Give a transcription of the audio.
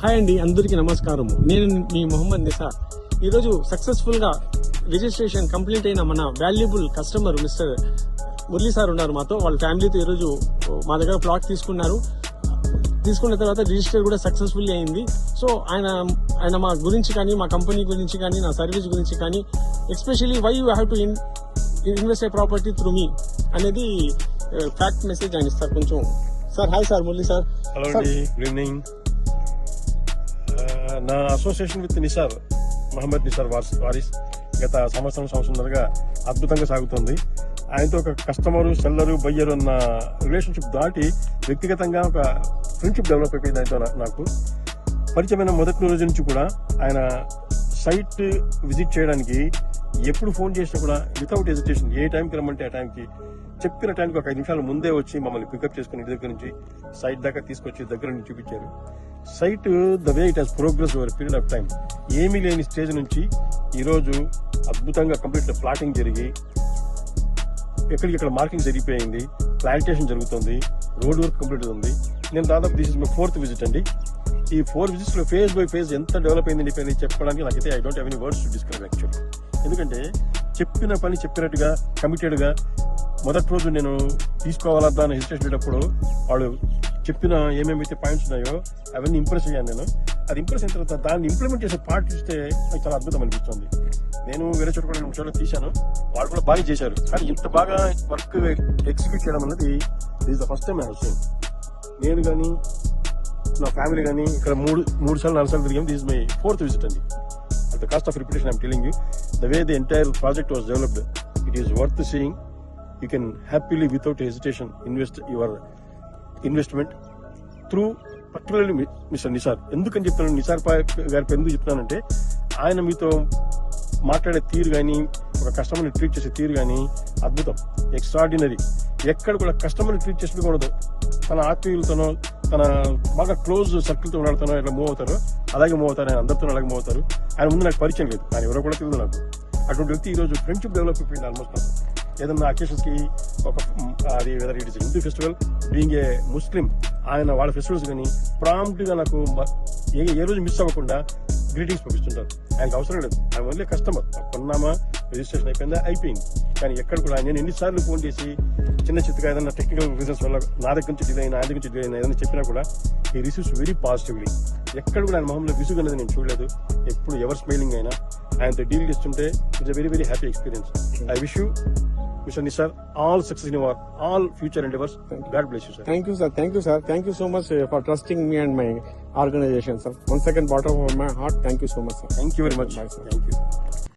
Hi అండి, అందరికీ నమస్కారం. నేను మీ మొహమ్మద్ నిసార్. ఈరోజు సక్సెస్ఫుల్ గా రిజిస్ట్రేషన్ కంప్లీట్ అయిన మన valuable customer mister Murali sir ఉన్నారు మాతో. వాళ్ళ ఫ్యామిలీతో ఈరోజు మా దగ్గర ప్లాట్ తీసుకున్న తర్వాత రిజిస్టర్ కూడా సక్సెస్ఫుల్లీ అయింది. సో ఆయన మా గురించి కానీ, మా కంపెనీ గురించి కానీ, నా సర్వీస్ గురించి కానీ, especially why you have to invest a property through me అనేది ఫ్యాక్ట్ మెసేజ్ ఆయన ఇస్తారు కొంచెం. Sir hi sir, Murali sir. Hello అండి, గుడ్ ఈవినింగ్. నా అసోసియేషన్ విత్ నిసార్ మహమ్మద్ నిసార్ వారిస్ గత సంవత్సరంగా అద్భుతంగా సాగుతుంది. ఆయనతో ఒక కస్టమరు, సెల్లరు, బయ్యరు అన్న రిలేషన్షిప్ దాటి వ్యక్తిగతంగా ఒక ఫ్రెండ్షిప్ డెవలప్ అయిపోయింది ఆయనతో. నాకు పరిచయమైన మొదటి రోజు నుంచి కూడా ఆయన సైట్ విజిట్ చేయడానికి ఎప్పుడు ఫోన్ చేసినా కూడా వితౌట్ హెజిటేషన్ ఏ టైంకి రమ్మంటే ఆ టైంకి, చెప్పిన టైంకి ఒక 5 నిమిషాల ముందే వచ్చి మమ్మల్ని పికప్ చేసుకుని ఇంటి దగ్గర నుంచి సైట్ దాకా తీసుకొచ్చి దగ్గర నుంచి చూపించారు. Sight the way it has progress over period of time, ఏమీ లేని స్టేజ్ నుంచి ఈరోజు అద్భుతంగా కంప్లీట్ ప్లాటింగ్ జరిగి ఎక్కడికి మార్కింగ్ జరిగిపోయింది, ప్లాంటేషన్ జరుగుతుంది, రోడ్ వర్క్ కంప్లీట్ ఉంది. నేను దాదాపు this is my 4th visit అండి. ఈ 4 విజిట్స్ లో ఫేజ్ బై ఫేజ్ ఎంత డెవలప్ అయింది చెప్పడానికి నాకైతే I don't have any words to describe actually. ఎందుకంటే చెప్పిన పని చెప్పినట్టుగా కమిటెడ్ గా మొదటి రోజు నేను తీసుకోవాలద్దా అని హెసిటేట్ చేసేటప్పుడు వాళ్ళు చెప్పిన ఏమేమైతే పాయింట్స్ ఉన్నాయో అవన్నీ ఇంప్రెస్ అయ్యాను నేను. అది ఇంప్రెస్ అయిన తర్వాత దాన్ని ఇంప్లిమెంట్ చేసే పార్ట్ చూస్తే నాకు చాలా అద్భుతం అనిపిస్తుంది. నేను వేరే చోట కూడా 2 నిమిషాలు తీశాను, వాళ్ళు కూడా బాగా చేశారు. కానీ ఇంత బాగా వర్క్ ఎగ్జిక్యూట్ చేయడం అనేది is the first time I have seen. నేను కానీ నా ఫ్యామిలీ కానీ ఇక్కడ 3 సార్లు 4 సార్లు తిరిగాము. This is my 4th visit అండి. At the cost of repetition, I'm telling you, the way the entire project was developed, it is worth seeing. You can happily, without hesitation, invest your investment through particularly Mr. Nisar. ఎందుకని చెప్తాను నిసార్ గారి ఎందుకు చెప్తున్నానంటే, ఆయన మీతో మాట్లాడే తీరు కానీ, ఒక కస్టమర్ని ట్రీట్ చేసే తీరు కానీ అద్భుతం, ఎక్స్ట్రాడినరీ. ఎక్కడ కూడా కస్టమర్ని ట్రీట్ చేసినకూడదు. తన ఆత్మీయులతోనో, తన బాగా క్లోజ్ సర్కిల్తో ఉన్నాడుతానో ఎట్లా మూవ్ అవుతారో అలాగే మూవ్ అవుతారు. ఆయన అందరితో అలాగే మూవ్ అవుతారు. ఆయన ముందు నాకు పరిచయం లేదు, ఆయన ఎవరో కూడా తెలియదు నాకు. అటువంటి వ్యక్తి ఈరోజు ఫ్రెండ్షిప్ డెవలప్ అయిపోయింది ఆల్మోస్ట్ నాకు. ఏదన్నా అకేషన్స్ కి ఒక అది whether it is Hindu festival, being a Muslim, ఆయన వాళ్ళ ఫెస్టివల్స్ కానీ ప్రాంప్ట్ గా నాకు ఏ రోజు మిస్ అవ్వకుండా గ్రీటింగ్స్ పంపిస్తుంటారు. ఆయనకు అవసరం లేదు, ఆయన ఓన్లీ కస్టమర్. కొన్నామా, రిజిస్ట్రేషన్ అయిపోయిందా, అయిపోయింది. కానీ ఎక్కడ కూడా నేను ఎన్నిసార్లు ఫోన్ చేసి చిన్న చిత్తగా ఏదైనా టెక్నికల్ రీజన్స్ వల్ల నా దగ్గర నుంచి డిలే అయినా, ఆయన దగ్గర నుంచి డిలే అయినా ఏదైనా చెప్పినా కూడా ఈ రిసీవ్స్ వెరీ పాజిటివ్లీ. ఎక్కడ కూడా ఆయన మొహంలో విసుగు అనేది నేను చూడలేదు. ఎప్పుడు ఎవరు స్మైలింగ్ అయినా ఆయనతో డీల్ చేస్తుంటే it's a very very happy experience. I wish you Mr. Nisar all success in your all future endeavors. God bless you, sir. Thank you, sir. Thank you, sir. Thank you so much for trusting me and my organization, sir. Once again, bottom of my heart, thank you so much, sir. Thank you very much. Bye, sir. Thank you.